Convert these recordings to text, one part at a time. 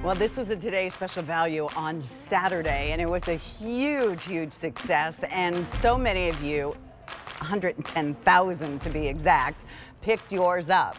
Well, this was a Today Special Value on Saturday, and it was a huge, huge success. And so many of you, 110,000 to be exact, picked yours up.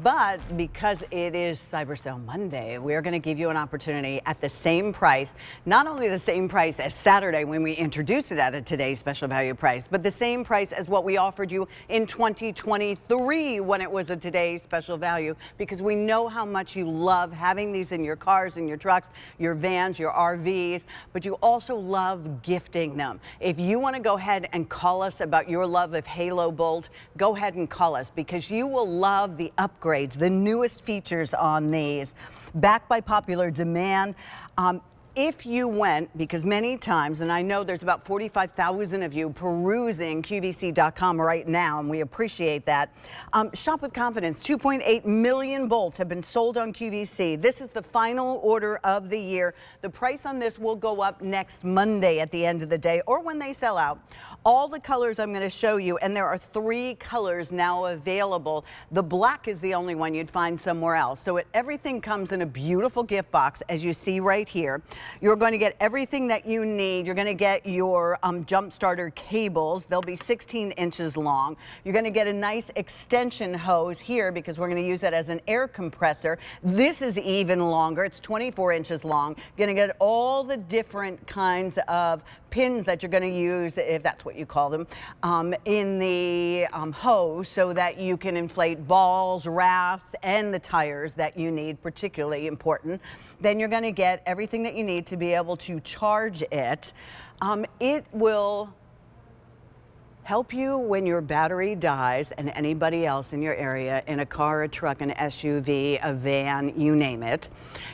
But because it is Cyber Sale Monday, we're going to give you an opportunity at the same price, not only the same price as Saturday when we introduced it at a Today's Special Value price, but the same price as what we offered you in 2023 when it was a Today's Special Value, because we know how much you love having these in your cars, in your trucks, your vans, your RVs, but you also love gifting them. If you want to go ahead and call us about your love of Halo Bolt, go ahead and call us, because you will love the upgrades, the newest features on these, backed by popular demand. If you went, because many times, and I know there's about 45,000 of you perusing QVC.com right now, and we appreciate that. Shop with confidence. 2.8 million bolts have been sold on QVC. This is the final order of the year. The price on this will go up next Monday at the end of the day, or when they sell out. All the colors I'm going to show you, and there are 3 colors now available. The black is the only one you'd find somewhere else. So everything comes in a beautiful gift box, as you see right here. You're going to get everything that you need. You're going to get your Jumpstarter cables. They'll be 16 inches long. You're going to get a nice extension hose here, because we're going to use that as an air compressor. This is even longer. It's 24 inches long. You're going to get all the different kinds of pins that you're going to use, if that's what you call them, in the hose, so that you can inflate balls, rafts, and the tires that you need, particularly important. Then you're going to get everything that you need to be able to charge it. It will help you when your battery dies, and anybody else in your area, in a car, a truck, an SUV, a van, you name it.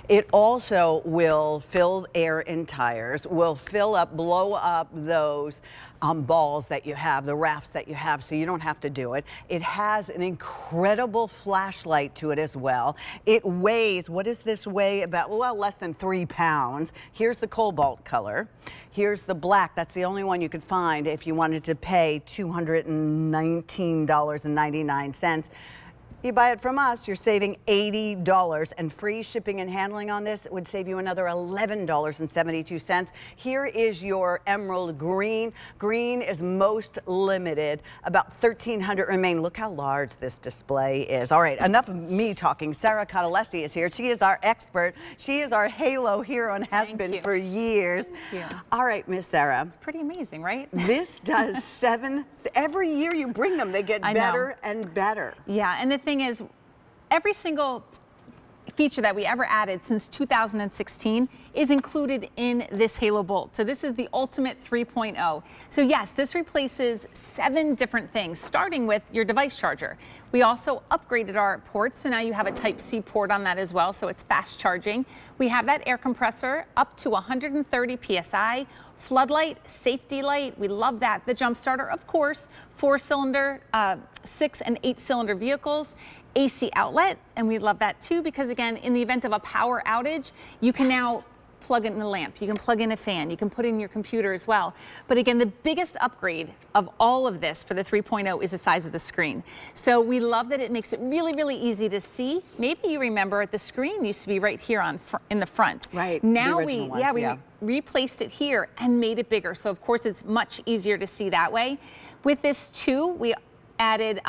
It also will fill air in tires, will fill up, blow up those balls that you have, the rafts that you have, so you don't have to do it. It has an incredible flashlight to it as well. It weighs, what does this weigh? About, well, less than 3 pounds. Here's the cobalt color. Here's the black. That's the only one you could find if you wanted to pay $219.99. You buy it from us, you're saving $80, and free shipping and handling on this would save you another $11.72. Here is your emerald green. Green is most limited. About 1,300 remain. Look how large this display is. All right, enough of me talking. Sarah Catalesi is here. She is our expert. She is our halo hero and has been for years. Thank you. All right, Miss Sarah. It's pretty amazing, right? This does 7. Every year you bring them, they get better and better. Yeah, and the thing is, every single feature that we ever added since 2016 is included in this Halo Bolt. So this is the ultimate 3.0. So yes, this replaces 7 different things, starting with your device charger. We also upgraded our ports, so now you have a Type-C port on that as well, so it's fast charging. We have that air compressor up to 130 PSI, floodlight, safety light, we love that. The Jumpstarter, of course, 4-cylinder, 6 and 8-cylinder vehicles, AC outlet, and we love that too, because again, in the event of a power outage, you can now plug in a lamp, you can plug in a fan, you can put in your computer as well. But again, the biggest upgrade of all of this for the 3.0 is the size of the screen. So we love that it makes it really, really easy to see. Maybe you remember the screen used to be right here in the front. Right. Now we replaced it here and made it bigger. So of course it's much easier to see that way. With this too, we added,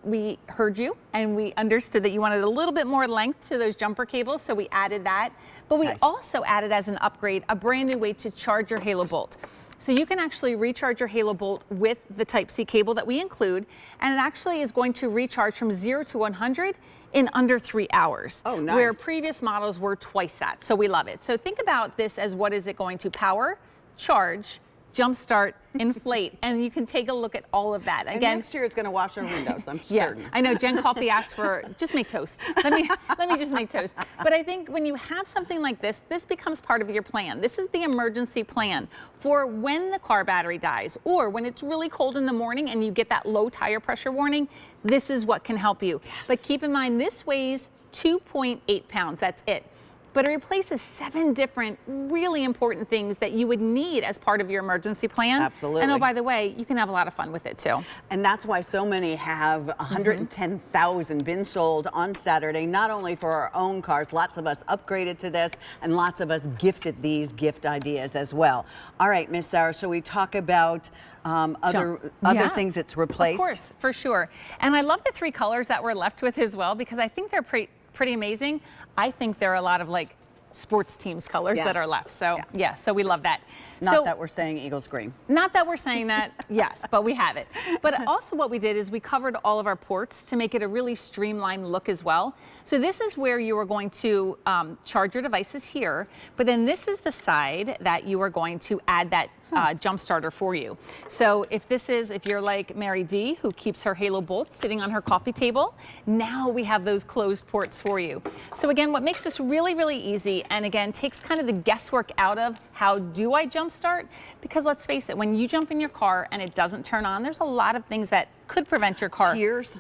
we heard you and we understood that you wanted a little bit more length to those jumper cables, so we added that. But we also added, as an upgrade, a brand new way to charge your Halo Bolt. So you can actually recharge your Halo Bolt with the Type-C cable that we include, and it actually is going to recharge from 0 to 100 in under 3 hours. Oh, nice. Where previous models were twice that, so we love it. So think about this as, what is it going to power, charge, jumpstart, inflate, and you can take a look at all of that. Again, and next year it's going to wash our windows, I'm certain. I know Jen Coffey asked for, just make toast. Let me just make toast. But I think when you have something like this, this becomes part of your plan. This is the emergency plan for when the car battery dies, or when it's really cold in the morning and you get that low tire pressure warning. This is what can help you. But keep in mind, this weighs 2.8 pounds. That's it. but it replaces 7 different really important things that you would need as part of your emergency plan. Absolutely. And oh, by the way, you can have a lot of fun with it too. And that's why so many have 110,000 been sold on Saturday, not only for our own cars, lots of us upgraded to this, and lots of us gifted these gift ideas as well. All right, Miss Sarah, so we talk about other things it's replaced? Of course, for sure. And I love the 3 colors that we're left with as well, because I think they're pretty amazing. I think there are a lot of like sports teams colors that are left. So yeah, so we love that. Not that we're saying Eagles green. Not that we're saying that, yes, but we have it. But also what we did is we covered all of our ports to make it a really streamlined look as well. So this is where you are going to charge your devices here, but then this is the side that you are going to add that Jumpstarter for you. So if you're like Mary D, who keeps her Halo Bolt sitting on her coffee table, now we have those closed ports for you. So again, what makes this really, really easy, and again, takes kind of the guesswork out of how do I jumpstart? Because let's face it, when you jump in your car and it doesn't turn on, there's a lot of things that could prevent your car. Tears.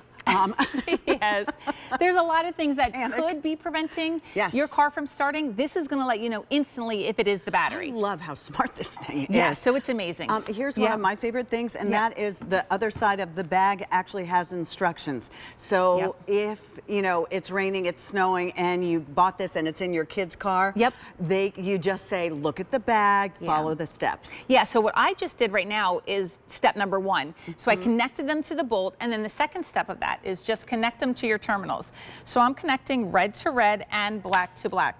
Yes, there's a lot of things that could be preventing your car from starting. This is going to let you know instantly if it is the battery. I love how smart this thing is. Yeah, so it's amazing. Here's one of my favorite things, and that is the other side of the bag actually has instructions. So if it's raining, it's snowing, and you bought this and it's in your kid's car, you just say, look at the bag, follow the steps. Yeah, so what I just did right now is step number 1. So I connected them to the bolt, and then the second step of that is just connect them to your terminals. So I'm connecting red to red and black to black.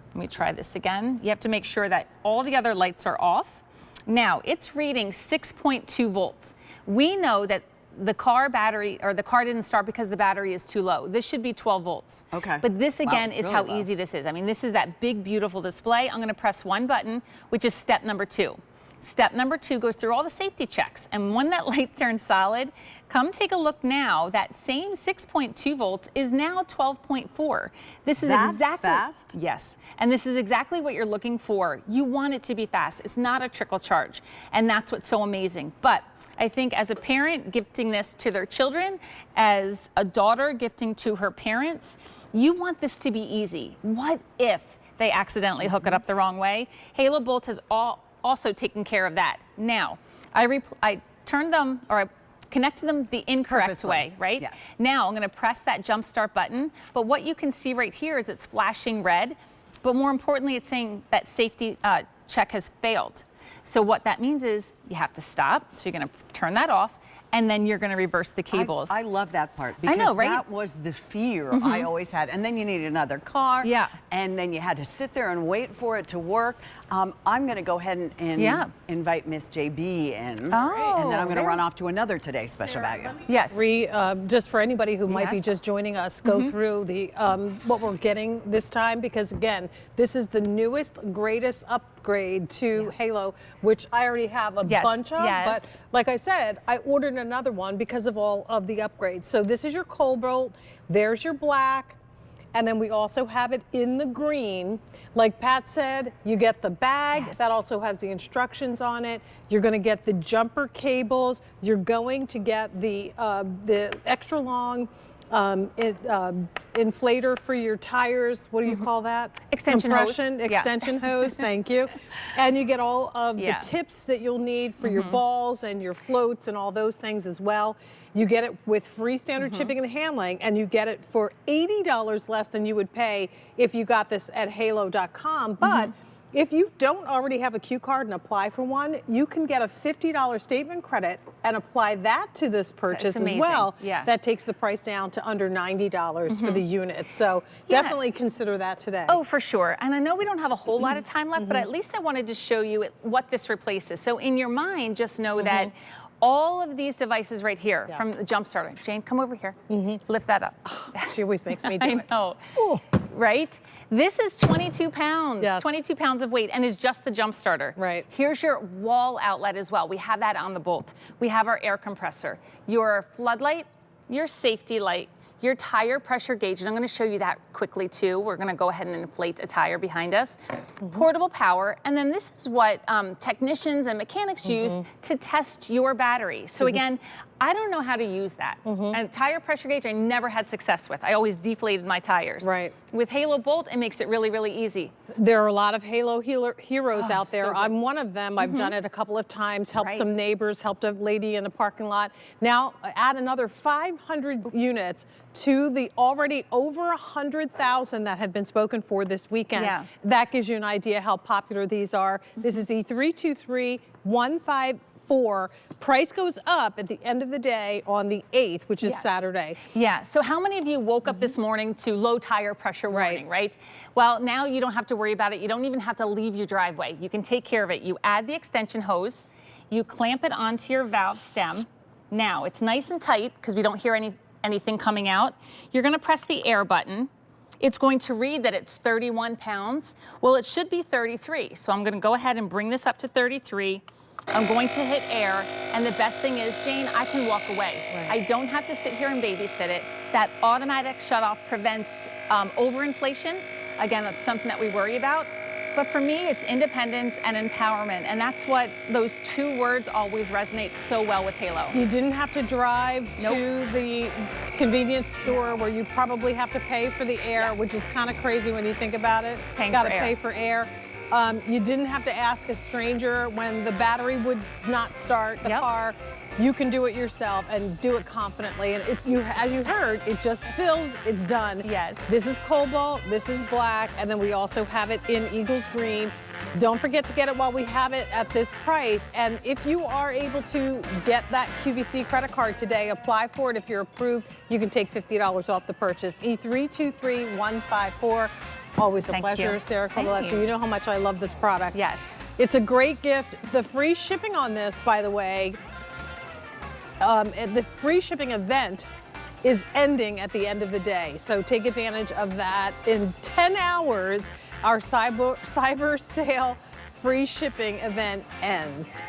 Let me try this again. You have to make sure that all the other lights are off. Now it's reading 6.2 volts. We know that the car battery, or the car didn't start because the battery is too low. This should be 12 volts. Okay. But this again is how easy this is. I mean, this is that big, beautiful display. I'm going to press one button, which is step number 2. Step number 2 goes through all the safety checks. And when that light turns solid, come take a look now. That same 6.2 volts is now 12.4. This is exactly fast? Yes. And this is exactly what you're looking for. You want it to be fast. It's not a trickle charge. And that's what's so amazing. But I think as a parent gifting this to their children, as a daughter gifting to her parents, you want this to be easy. What if they accidentally hook it up the wrong way? Halo Bolt has also taken care of that. Now, I turned them, or I connected them the incorrect way, right? Yes. Now I'm going to press that jump start button, but what you can see right here is it's flashing red, but more importantly, it's saying that safety check has failed. So what that means is you have to stop. So you're going to turn that off, and then you're going to reverse the cables. I love that part, because that was the fear I always had. And then you needed another car, and then you had to sit there and wait for it to work. I'm going to go ahead and invite Miss JB in, and then I'm going to run off to another Today's Special Value. Yes. Just for anybody who might be just joining us, go through the what we're getting this time, because again, this is the newest, greatest upgrade to Halo, which I already have a bunch of, but like I said, I ordered another one because of all of the upgrades. So this is your cobalt, there's your black, and then we also have it in the green. Like Pat said, you get the bag that also has the instructions on it. You're going to get the jumper cables. You're going to get the extra long inflator for your tires. What do you call that? Extension Compression, hose. extension hose, thank you. And you get all of the tips that you'll need for your balls and your floats and all those things as well. You get it with free standard shipping and handling, and you get it for $80 less than you would pay if you got this at halo.com. But if you don't already have a Q card and apply for one, you can get a $50 statement credit and apply that to this purchase as well. That takes the price down to under $90 for the unit. So definitely consider that today. Oh, for sure. And I know we don't have a whole lot of time left, but at least I wanted to show you what this replaces. So in your mind, just know that all of these devices right here from the Jumpstarter. Jane, come over here. Lift that up. She always makes me do it. I know. Right? This is 22 pounds. 22 pounds of weight, and is just the Jumpstarter. Right. Here's your wall outlet as well. We have that on the Bolt. We have our air compressor, your floodlight, your safety light, your tire pressure gauge, and I'm going to show you that quickly too. We're going to go ahead and inflate a tire behind us. Portable power, and then this is what technicians and mechanics use to test your battery. So again, I don't know how to use that. And tire pressure gauge, I never had success with. I always deflated my tires. Right. With Halo Bolt, it makes it really, really easy. There are a lot of Halo heroes out there. so good. I'm one of them. I've done it a couple of times, helped Right. some neighbors, helped a lady in a parking lot. Now add another 500 units to the already over 100,000 that have been spoken for this weekend. Yeah. That gives you an idea how popular these are. This is E323154. Price goes up at the end of the day on the 8th, which is Yes. Saturday. Yeah, so how many of you woke up this morning to low tire pressure warning, right? Well, now you don't have to worry about it. You don't even have to leave your driveway. You can take care of it. You add the extension hose, you clamp it onto your valve stem. Now, it's nice and tight because we don't hear anything coming out. You're gonna press the air button. It's going to read that it's 31 pounds. Well, it should be 33. So I'm gonna go ahead and bring this up to 33. I'm going to hit air, and the best thing is, Jane, I can walk away. Right. I don't have to sit here and babysit it. That automatic shutoff prevents overinflation. Again, that's something that we worry about. But for me, it's independence and empowerment, and that's what those two words always resonate so well with Halo. You didn't have to drive to the convenience store where you probably have to pay for the air, which is kind of crazy when you think about it. Paying Gotta for air. pay for air. You didn't have to ask a stranger when the battery would not start the car. You can do it yourself and do it confidently. And as you heard, it just filled, it's done. Yes. This is cobalt, this is black, and then we also have it in Eagles green. Don't forget to get it while we have it at this price. And if you are able to get that QVC credit card today, apply for it. If you're approved, you can take $50 off the purchase. E323154. Always a Thank pleasure, you. Sarah Thank Covalesi. you. You know how much I love this product. Yes. It's a great gift. The free shipping on this, by the way, the free shipping event is ending at the end of the day. So take advantage of that. In 10 hours, our cyber sale free shipping event ends.